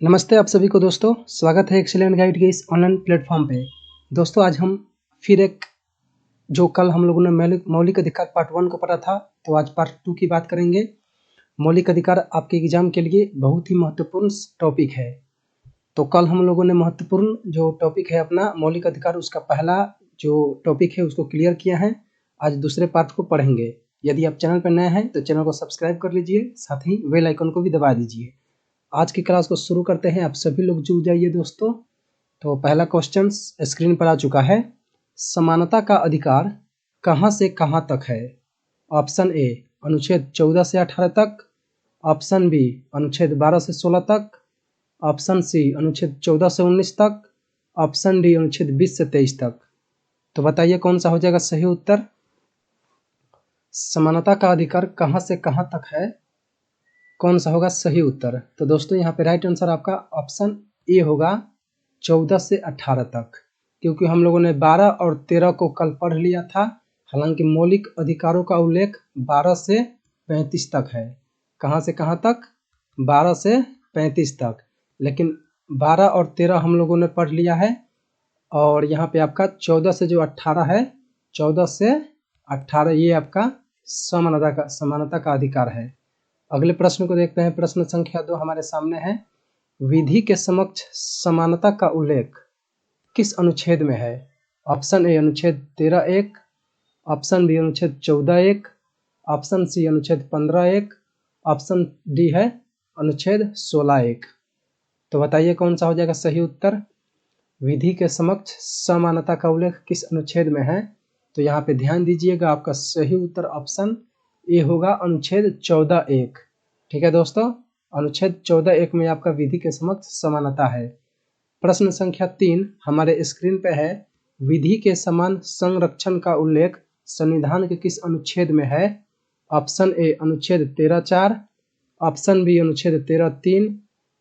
नमस्ते आप सभी को दोस्तों, स्वागत है एक्सीलेंट गाइड के इस ऑनलाइन प्लेटफॉर्म पे। दोस्तों आज हम फिर एक जो कल हम लोगों ने मौलिक अधिकार पार्ट 1 को पढ़ा था, तो आज पार्ट 2 की बात करेंगे। मौलिक अधिकार आपके एग्जाम के लिए बहुत ही महत्वपूर्ण टॉपिक है। तो कल हम लोगों ने महत्वपूर्ण जो टॉपिक है अपना मौलिक अधिकार, उसका पहला जो टॉपिक है उसको क्लियर किया है। आज दूसरे पार्ट को पढ़ेंगे। यदि आप चैनल पर नए हैं तो चैनल को सब्सक्राइब कर लीजिए, साथ ही बेल आइकन को भी दबा दीजिए। आज की क्लास को शुरू करते हैं। आप सभी लोग जुड़ जाइए दोस्तों। तो पहला क्वेश्चन स्क्रीन पर आ चुका है। समानता का अधिकार कहां से कहां तक है? ऑप्शन ए अनुच्छेद 14 से 18 तक, ऑप्शन बी अनुच्छेद 12 से 16 तक, ऑप्शन सी अनुच्छेद 14 से 19 तक, ऑप्शन डी अनुच्छेद 20 से 23 तक। तो बताइए कौन सा हो जाएगा सही उत्तर। समानता का अधिकार कहां से कहां तक है, कौन सा होगा सही उत्तर? तो दोस्तों यहाँ पे राइट आंसर आपका ऑप्शन ए होगा 14 से 18 तक, क्योंकि हम लोगों ने 12 और 13 को कल पढ़ लिया था। हालांकि मौलिक अधिकारों का उल्लेख 12 से 35 तक है। कहाँ से कहाँ तक? 12 से 35 तक, लेकिन 12 और 13 हम लोगों ने पढ़ लिया है। और यहाँ पे आपका 14 से जो 18 है, 14 से 18 ये आपका समानता का अधिकार है। अगले प्रश्न को देखते हैं। प्रश्न संख्या 2 हमारे सामने है। विधि के समक्ष समानता का उल्लेख किस अनुच्छेद में है? ऑप्शन ए अनुच्छेद 13(1), ऑप्शन बी अनुच्छेद 14(1), ऑप्शन सी अनुच्छेद 15(1), ऑप्शन डी है अनुच्छेद 16(1). तो बताइए कौन सा हो जाएगा सही उत्तर। विधि के समक्ष समानता का उल्लेख किस अनुच्छेद में है? तो यहाँ पे ध्यान दीजिएगा, आपका सही उत्तर ऑप्शन ए होगा अनुच्छेद 14(1). ठीक है दोस्तों, अनुच्छेद 14(1) में आपका विधि के समक्ष समानता है। प्रश्न संख्या 3 हमारे स्क्रीन पे है। विधि के समान संरक्षण का उल्लेख संविधान के किस अनुच्छेद में है? ऑप्शन ए अनुच्छेद 13(4), ऑप्शन बी अनुच्छेद 13(3),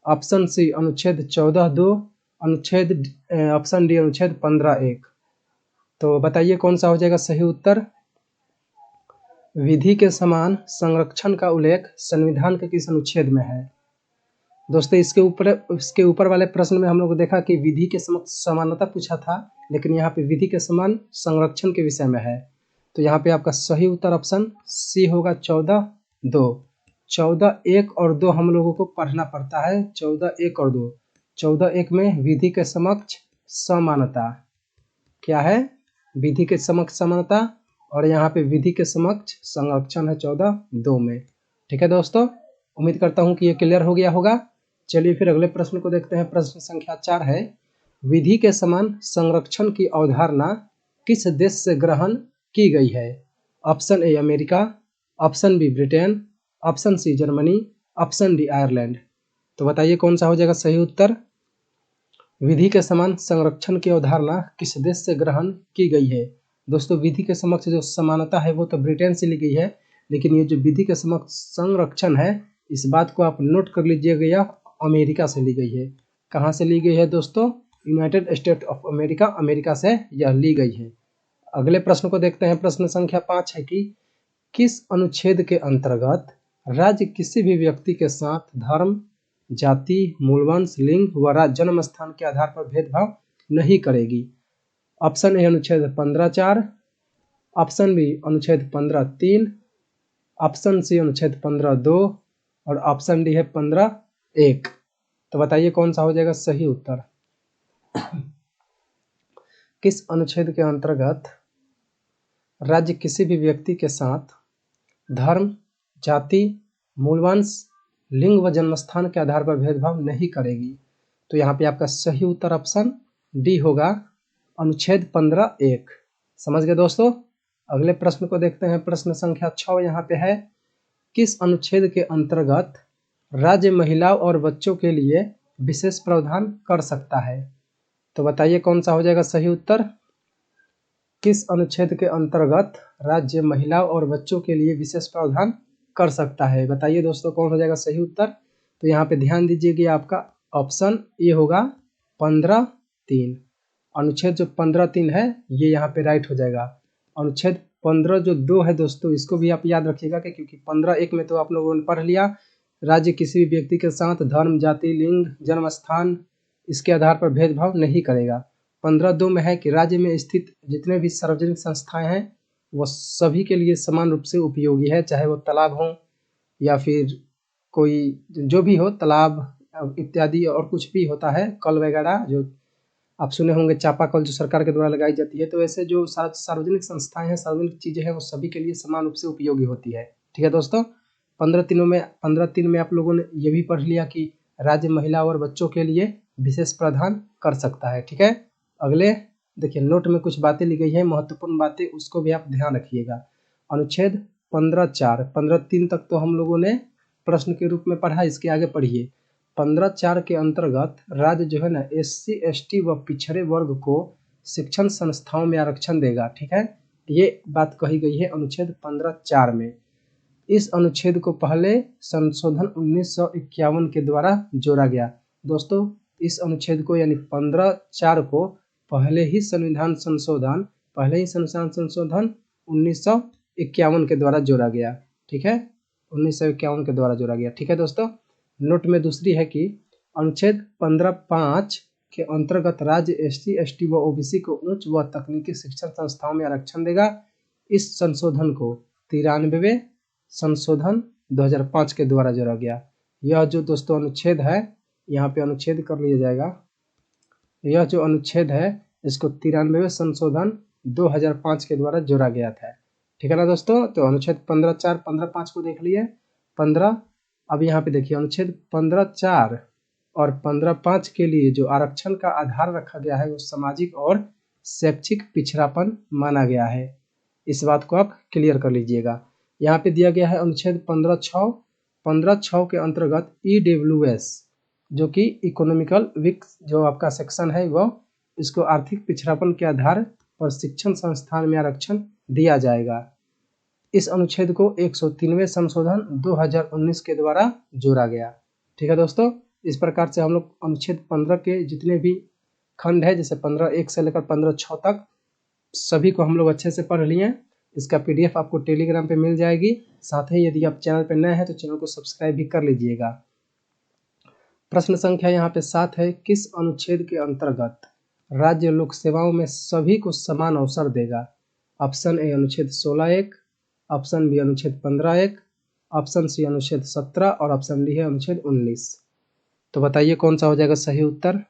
ऑप्शन सी अनुच्छेद 14(2), ऑप्शन डी अनुच्छेद 15(1). तो बताइए कौन सा हो जाएगा सही उत्तर। विधि के समान संरक्षण का उल्लेख संविधान के किस अनुच्छेद में है? दोस्तों इसके ऊपर वाले प्रश्न में हम लोग देखा कि विधि के समक्ष समानता पूछा था, लेकिन यहाँ पे विधि के समान संरक्षण के विषय में है। तो यहाँ पे आपका सही उत्तर ऑप्शन सी होगा 14(2). 14(1) और 2 हम लोगों को पढ़ना पड़ता है। 14(1) और 2। 14(1) में विधि के समक्ष समानता क्या है? विधि के समक्ष समानता, और यहाँ पे विधि के समक्ष संरक्षण है 14(2) में। ठीक है दोस्तों, उम्मीद करता हूँ कि ये क्लियर हो गया होगा। चलिए फिर अगले प्रश्न को देखते हैं। प्रश्न संख्या 4 है। विधि के समान संरक्षण की अवधारणा किस देश से ग्रहण की गई है? Option A America, option B Britain, option C Germany, option D Ireland. तो बताइए कौन सा हो जाएगा सही उत्तर। विधि के समान संरक्षण की अवधारणा किस देश से ग्रहण की गई है? दोस्तों विधि के समक्ष जो समानता है वो तो ब्रिटेन से ली गई है, लेकिन ये जो विधि के समक्ष संरक्षण है, इस बात को आप नोट कर लीजिएगा, यह अमेरिका से ली गई है। कहाँ से ली गई है दोस्तों? United state of America, America से यह ली गई है। अगले प्रश्न को देखते हैं। प्रश्न संख्या 5 है कि किस अनुच्छेद के अंतर्गत राज्य किसी भी व्यक्ति के साथ धर्म, जाति, मूलवंश, लिंग व जन्म स्थान के आधार पर भेदभाव नहीं करेगी? ऑप्शन ए अनुच्छेद 15(4), ऑप्शन बी अनुच्छेद 15(3), ऑप्शन सी अनुच्छेद 15(2) और ऑप्शन डी है 15(1). तो बताइए कौन सा हो जाएगा सही उत्तर। किस अनुच्छेद के अंतर्गत राज्य किसी भी व्यक्ति के साथ धर्म, जाति, मूलवंश, लिंग व जन्मस्थान के आधार पर भेदभाव नहीं करेगी? तो यहाँ पे आपका सही उत्तर ऑप्शन डी होगा अनुच्छेद 15(1). समझ गए दोस्तों। अगले प्रश्न को देखते हैं। प्रश्न संख्या 6 यहाँ पे है। किस अनुच्छेद के अंतर्गत राज्य महिलाओं और बच्चों के लिए विशेष प्रावधान कर सकता है? तो बताइए कौन सा हो जाएगा सही उत्तर। किस अनुच्छेद के अंतर्गत राज्य महिलाओं और बच्चों के लिए विशेष प्रावधान कर सकता है? बताइए दोस्तों कौन हो जाएगा सही उत्तर। तो यहाँ पे ध्यान दीजिएगा, आपका ऑप्शन ए होगा 15(3). अनुच्छेद जो 15(3) है ये यहाँ पे राइट हो जाएगा। अनुच्छेद 15 जो 2 है दोस्तों, इसको भी आप याद रखिएगा कि क्योंकि 15(1) में तो आप लोगों ने पढ़ लिया राज्य किसी भी व्यक्ति के साथ धर्म, जाति, लिंग, जन्म स्थान इसके आधार पर भेदभाव नहीं करेगा। 15(2) में है कि राज्य में स्थित जितने भी सार्वजनिक संस्थाएं हैं वो सभी के लिए समान रूप से उपयोगी है, चाहे वो तालाब हो या फिर कोई जो भी हो, तालाब इत्यादि और कुछ भी होता है, कल वगैरह जो आप सुने होंगे, चापाकल जो सरकार के द्वारा लगाई जाती है। तो ऐसे जो सार्वजनिक संस्थाएं हैं, सार्वजनिक चीजें हैं, वो सभी के लिए समान रूप से उपयोगी होती है। ठीक है दोस्तों, 15(3) में आप लोगों ने ये भी पढ़ लिया कि राज्य महिला और बच्चों के लिए विशेष प्रावधान कर सकता है। ठीक है, अगले देखिए नोट में कुछ बातें ली गई है, महत्वपूर्ण बातें, उसको भी आप ध्यान रखिएगा। अनुच्छेद 15(4), 15(3) तक तो हम लोगों ने प्रश्न के रूप में पढ़ा, इसके आगे पढ़िए। 15(4) के अंतर्गत राज्य जो है ना SC, ST व पिछड़े वर्ग को शिक्षण संस्थाओं में आरक्षण देगा। ठीक है, ये बात कही गई है अनुच्छेद 15(4) में। इस अनुच्छेद को पहले संशोधन 1951 के द्वारा जोड़ा गया। दोस्तों, इस अनुच्छेद को यानी 15(4) को पहले ही संविधान संशोधन 1951 के द्वारा जोड़ा गया। ठीक है, 1951 के द्वारा जोड़ा गया। ठीक है दोस्तों, नोट में दूसरी है कि अनुच्छेद 15(5) के अंतर्गत राज्य SC, ST व OBC को उच्च व तकनीकी शिक्षण संस्थाओं में आरक्षण देगा। इस संशोधन को 93वें संशोधन 2005 के द्वारा जोड़ा गया। यह जो दोस्तों अनुच्छेद है, यहाँ पे अनुच्छेद कर लिया जाएगा। यह जो अनुच्छेद है इसको 93वें संशोधन 2005 के द्वारा जोड़ा गया था। ठीक है ना दोस्तों, तो अनुच्छेद 15(4), 15(5) को देख लिए। 15 अब यहाँ पे देखिए अनुच्छेद 15(4) और 15(5) के लिए जो आरक्षण का आधार रखा गया है वो सामाजिक और शैक्षिक पिछड़ापन माना गया है। इस बात को आप क्लियर कर लीजिएगा। यहाँ पे दिया गया है अनुच्छेद 15(6), 15(6) के अंतर्गत EWS जो कि इकोनॉमिकल वीक जो आपका सेक्शन है, वो इसको आर्थिक पिछड़ापन के आधार पर शिक्षण संस्थान में आरक्षण दिया जाएगा। इस अनुच्छेद को 103वें संशोधन 2019 के द्वारा जोड़ा गया। ठीक है दोस्तों, इस प्रकार से हम लोग अनुच्छेद 15 के जितने भी खंड है, जैसे 15(1) से लेकर 15(6) तक सभी को हम लोग अच्छे से पढ़ लिए। इसका PDF आपको टेलीग्राम पे मिल जाएगी। साथ ही यदि आप चैनल पे नए हैं तो चैनल को सब्सक्राइब भी कर लीजिएगा। प्रश्न संख्या यहाँ पे 7 है, किस अनुच्छेद के अंतर्गत राज्य लोक सेवाओं में सभी को समान अवसर देगा? ऑप्शन ए अनुच्छेद 16(1), ऑप्शन बी अनुच्छेद 15(1), ऑप्शन सी अनुच्छेद 17 और ऑप्शन डी है अनुच्छेद 19। तो बताइए कौन सा हो जाएगा सही उत्तर।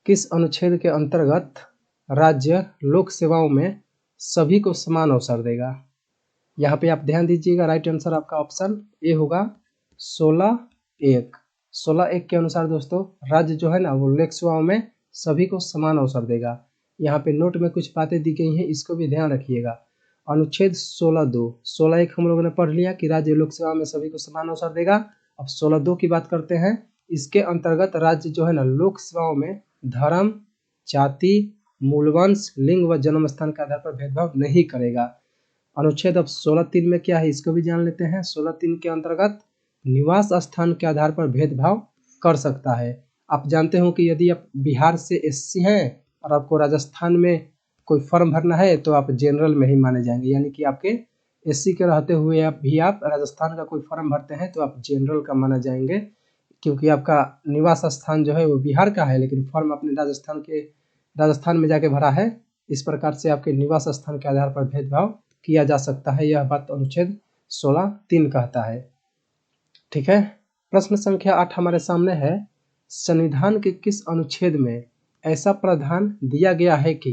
किस अनुच्छेद के अंतर्गत राज्य लोक सेवाओं में सभी को समान अवसर देगा? यहाँ पे आप ध्यान दीजिएगा, राइट आंसर आपका ऑप्शन ए होगा 16(1). 16(1) के अनुसार दोस्तों राज्य जो है ना वो लोक सेवाओं में सभी को समान अवसर देगा। यहाँ पे नोट में कुछ बातें दी गई हैं, इसको भी ध्यान रखिएगा। अनुच्छेद 16(2), 16(1) हम लोगों ने पढ़ लिया कि राज्य लोक सेवा में सभी को समान अवसर देगा। अब 16(2) की बात करते हैं। इसके अंतर्गत राज्य जो है ना लोक सेवाओं में धर्म, जाति, मूलवंश, लिंग व जन्म स्थान के आधार पर भेदभाव नहीं करेगा। अनुच्छेद अब 16(3) में क्या है इसको भी जान लेते हैं। 16(3) के अंतर्गत निवास स्थान के आधार पर भेदभाव कर सकता है। आप जानते हो कि यदि आप बिहार से SC हैं और आपको राजस्थान में कोई फॉर्म भरना है तो आप जनरल में ही माने जाएंगे, यानी कि आपके SC के रहते हुए आप राजस्थान का कोई फॉर्म भरते हैं तो आप जनरल का माना जाएंगे, क्योंकि आपका निवास स्थान जो है वो बिहार का है लेकिन फॉर्म अपने राजस्थान में जाके भरा है। इस प्रकार से आपके निवास स्थान के आधार पर भेदभाव किया जा सकता है, यह बात अनुच्छेद 16(3) कहता है। ठीक है, प्रश्न संख्या 8 हमारे सामने है, संविधान के किस अनुच्छेद में ऐसा प्रावधान दिया गया है कि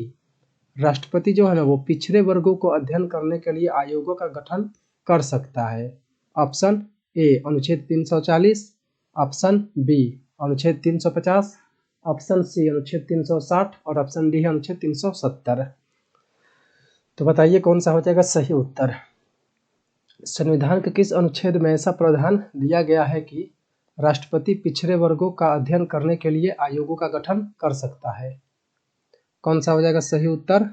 राष्ट्रपति जो है ना वो पिछड़े वर्गों को अध्ययन करने के लिए आयोगों का गठन कर सकता है? ऑप्शन ए अनुच्छेद 340, ऑप्शन बी अनुच्छेद 350, ऑप्शन सी अनुच्छेद 360 और ऑप्शन डी है अनुच्छेद 370। तो बताइए कौन सा हो जाएगा सही उत्तर। संविधान के किस अनुच्छेद में ऐसा प्रावधान दिया गया है कि राष्ट्रपति पिछड़े वर्गों का अध्ययन करने के लिए आयोगों का गठन कर सकता है? कौन सा हो जाएगा सही उत्तर,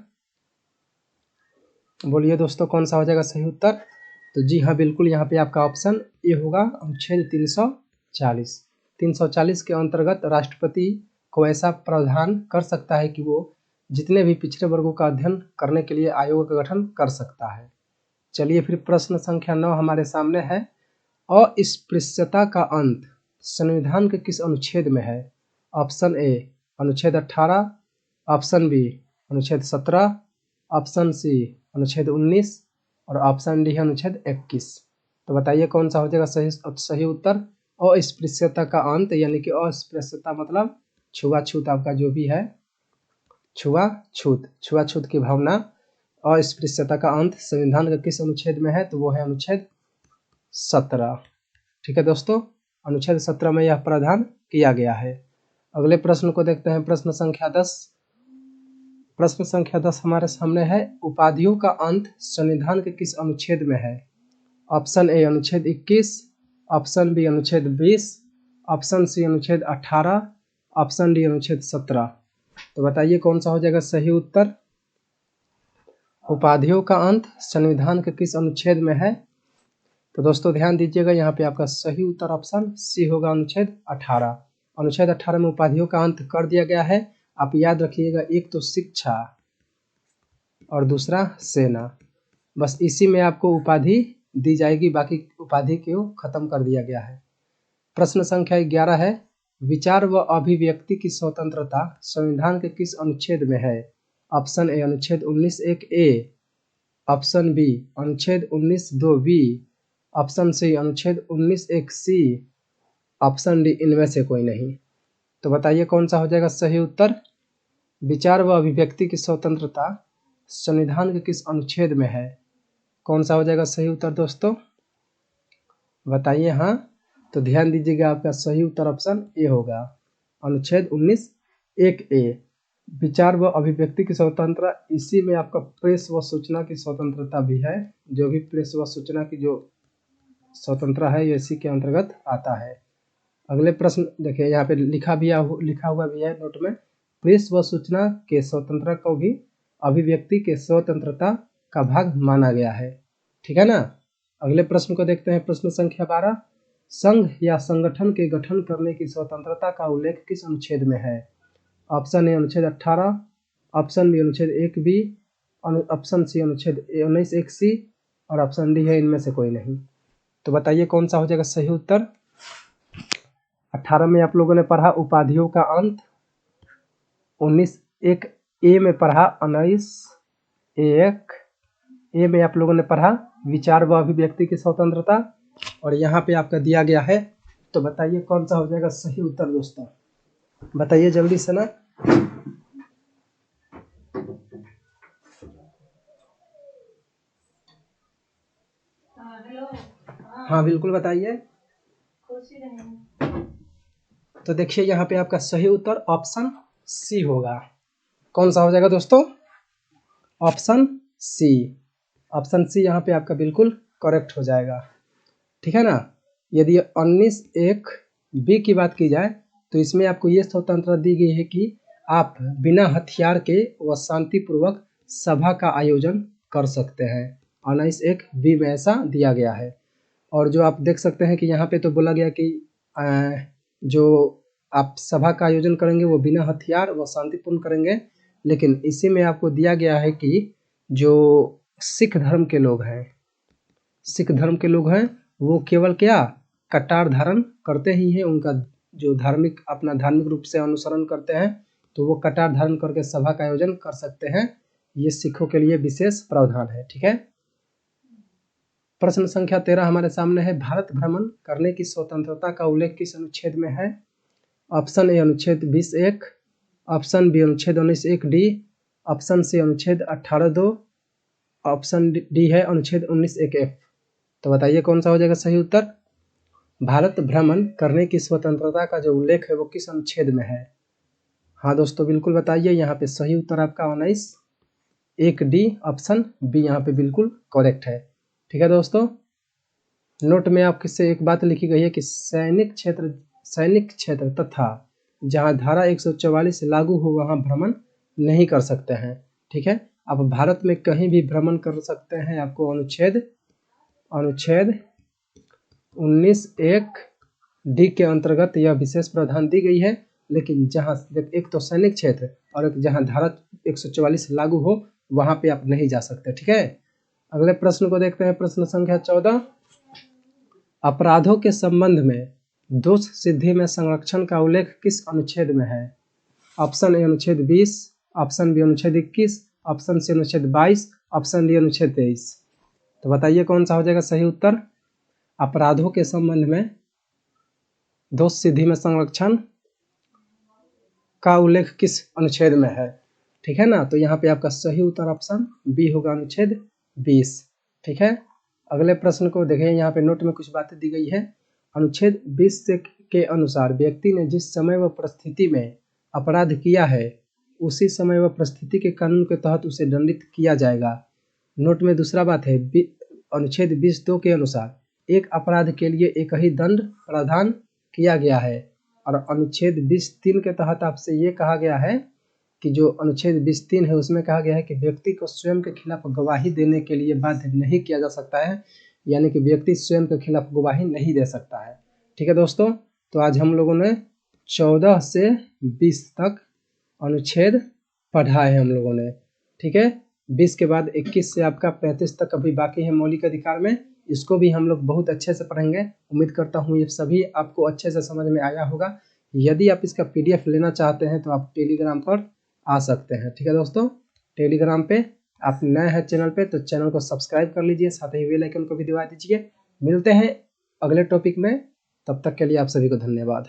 बोलिए दोस्तों कौन सा हो जाएगा सही उत्तर। तो जी हाँ बिल्कुल, यहाँ पे आपका ऑप्शन ए होगा अनुच्छेद 340। 340 के अंतर्गत राष्ट्रपति को ऐसा प्रावधान कर सकता है कि वो जितने भी पिछड़े वर्गों का अध्ययन करने के लिए आयोग का गठन कर सकता है। चलिए फिर प्रश्न संख्या 9 हमारे सामने है, अस्पृश्यता का अंत संविधान के किस अनुच्छेद में है? ऑप्शन ए अनुच्छेद 18, ऑप्शन बी अनुच्छेद 17, ऑप्शन सी अनुच्छेद 19 और ऑप्शन डी है अनुच्छेद 21। तो बताइए कौन सा हो जाएगा सही उत्तर? अस्पृश्यता का अंत, यानी कि अस्पृश्यता मतलब छुआछूत, आपका जो भी है छुआछूत की भावना, अस्पृश्यता का अंत संविधान के किस अनुच्छेद में है? तो वो है अनुच्छेद 17। ठीक है दोस्तों, अनुच्छेद 17 में यह प्रावधान किया गया है। अगले प्रश्न को देखते हैं, प्रश्न संख्या 10। प्रश्न संख्या 10 हमारे सामने है, उपाधियों का अंत संविधान के किस अनुच्छेद में है? ऑप्शन ए अनुच्छेद 21, ऑप्शन बी अनुच्छेद 20, ऑप्शन सी अनुच्छेद 18, ऑप्शन डी अनुच्छेद 17। तो बताइए कौन सा हो जाएगा सही उत्तर? उपाधियों का अंत संविधान के किस अनुच्छेद में है? तो दोस्तों ध्यान दीजिएगा, यहाँ पे आपका सही उत्तर ऑप्शन सी होगा, अनुच्छेद 18। अनुच्छेद 18 में उपाधियों का अंत कर दिया गया है। आप याद रखिएगा, एक तो शिक्षा और दूसरा सेना, बस इसी में आपको उपाधि दी जाएगी, बाकी उपाधि को खत्म कर दिया गया है। प्रश्न संख्या 11 है, विचार व अभिव्यक्ति की स्वतंत्रता संविधान के किस अनुच्छेद में है? ऑप्शन ए अनुच्छेद 19(1)(a), ऑप्शन बी अनुच्छेद 19(2)(b), ऑप्शन सी अनुच्छेद 19(1)(c), ऑप्शन डी इनमें से कोई नहीं। तो बताइए कौन सा हो जाएगा सही उत्तर? विचार व अभिव्यक्ति की स्वतंत्रता संविधान के किस अनुच्छेद में है? कौन सा हो जाएगा सही उत्तर दोस्तों? बताइए। हाँ, तो ध्यान दीजिएगा, आपका सही उत्तर ऑप्शन ए होगा, अनुच्छेद 19(1)(a। विचार व अभिव्यक्ति की स्वतंत्रता, इसी में आपका प्रेस व सूचना की स्वतंत्रता भी है। जो भी प्रेस व सूचना की जो स्वतंत्रता है, ये इसी के अंतर्गत आता है। अगले प्रश्न देखिए, यहाँ पे लिखा हुआ भी है नोट में, प्रेस व सूचना के स्वतंत्रता को भी अभिव्यक्ति के स्वतंत्रता का भाग माना गया है। ठीक है ना। अगले प्रश्न को देखते हैं, प्रश्न संख्या 12। संघ या संगठन के गठन करने की स्वतंत्रता का उल्लेख किस अनुच्छेद में है? ऑप्शन ए अनुच्छेद 18, ऑप्शन बी अनुच्छेद 1(b), ऑप्शन सी अनुच्छेद 19(1)(c) और ऑप्शन डी है इनमें से कोई नहीं। तो बताइए कौन सा हो जाएगा सही उत्तर? 18 में आप लोगों ने पढ़ा उपाधियों का अंत, 19(1)(a) में पढ़ा 19(1)(a) में आप लोगों ने पढ़ा विचार व अभिव्यक्ति की स्वतंत्रता, और यहाँ पे आपका दिया गया है। तो बताइए कौन सा हो जाएगा सही उत्तर दोस्तों? बताइए जल्दी से ना। हाँ बिल्कुल बताइए। तो देखिए यहाँ पे आपका सही उत्तर ऑप्शन सी होगा। कौन सा हो जाएगा दोस्तों? Option C. ऑप्शन सी यहाँ पे आपका बिल्कुल करेक्ट हो जाएगा। ठीक है ना। यदि 19(1)(b) की बात की जाए तो इसमें आपको ये स्वतंत्रता दी गई है कि आप बिना हथियार के व शांतिपूर्वक सभा का आयोजन कर सकते हैं। 19(1)(b) में ऐसा दिया गया है। और जो आप देख सकते हैं कि यहाँ पे तो बोला गया कि जो आप सभा का आयोजन करेंगे वो बिना हथियार व शांतिपूर्ण करेंगे, लेकिन इसी में आपको दिया गया है कि जो सिख धर्म के लोग हैं वो केवल क्या कटार धारण करते ही हैं। उनका जो अपना धार्मिक रूप से अनुसरण करते हैं, तो वो कटार धारण करके सभा का आयोजन कर सकते हैं। ये सिखों के लिए विशेष प्रावधान है। ठीक है। प्रश्न संख्या 13 हमारे सामने है, भारत भ्रमण करने की स्वतंत्रता का उल्लेख किस अनुच्छेद में है? ऑप्शन ए अनुच्छेद 20(1), ऑप्शन बी अनुच्छेद 19(1)(d), ऑप्शन सी अनुच्छेद 18(2), ऑप्शन डी है अनुच्छेद 19(1)(f). तो बताइए कौन सा हो जाएगा सही उत्तर? भारत भ्रमण करने की स्वतंत्रता का जो उल्लेख है वो किस अनुच्छेद में है? हाँ दोस्तों बिल्कुल बताइए। यहाँ पे सही उत्तर आपका 19(1)(d), ऑप्शन बी यहाँ पे बिल्कुल करेक्ट है। ठीक है दोस्तों, नोट में आपके से एक बात लिखी गई है कि सैनिक क्षेत्र तथा जहां धारा 144 लागू हो वहां भ्रमण नहीं कर सकते हैं। ठीक है। आप भारत में कहीं भी भ्रमण कर सकते हैं। आपको अनुच्छेद 19(1)(d) के अंतर्गत यह विशेष प्रावधान दी गई है, लेकिन जहां एक तो सैनिक क्षेत्र और एक जहां धारा 144 लागू हो वहां पे आप नहीं जा सकते। ठीक है। अगले प्रश्न को देखते हैं, प्रश्न संख्या 14। अपराधों के संबंध में दोष सिद्धि में संरक्षण का उल्लेख किस अनुच्छेद में है? ऑप्शन ए अनुच्छेद 20, ऑप्शन बी अनुच्छेद 21, ऑप्शन सी अनुच्छेद 22, ऑप्शन डी अनुच्छेद 23। तो बताइए कौन सा हो जाएगा सही उत्तर। अपराधों के संबंध में दोष सिद्धि में संरक्षण का उल्लेख किस अनुच्छेद में है? ठीक है ना, तो यहाँ पे आपका सही उत्तर ऑप्शन बी होगा, अनुच्छेद 20। ठीक है, अगले प्रश्न को देखें। यहाँ पे नोट में कुछ बातें दी गई है। अनुच्छेद 20 के अनुसार व्यक्ति ने जिस समय व परिस्थिति में अपराध किया है उसी समय व परिस्थिति के कानून के तहत उसे दंडित किया जाएगा। नोट में दूसरा बात है, अनुच्छेद 20(2) के अनुसार एक अपराध के लिए एक ही दंड प्रावधान किया गया है। और अनुच्छेद 20(3) के तहत आपसे ये कहा गया है कि जो अनुच्छेद 20(3) है उसमें कहा गया है कि व्यक्ति को स्वयं के खिलाफ गवाही देने के लिए बाध्य नहीं किया जा सकता है, यानी कि व्यक्ति स्वयं के खिलाफ गवाही नहीं दे सकता है। ठीक है दोस्तों, तो आज हम लोगों ने 14 से 20 तक अनुच्छेद पढ़ा है हम लोगों ने। ठीक है, 20 के बाद 21 से आपका 35 तक अभी बाकी है मौलिक अधिकार में। इसको भी हम लोग बहुत अच्छे से पढ़ेंगे। उम्मीद करता हूँ ये सभी आपको अच्छे से समझ में आया होगा। यदि आप इसका PDF लेना चाहते हैं तो आप टेलीग्राम पर आ सकते हैं। ठीक है दोस्तों, टेलीग्राम पे आप नए हैं चैनल पे तो चैनल को सब्सक्राइब कर लीजिए, साथ ही बेल आइकन को भी दबा दीजिए। मिलते हैं अगले टॉपिक में, तब तक के लिए आप सभी को धन्यवाद।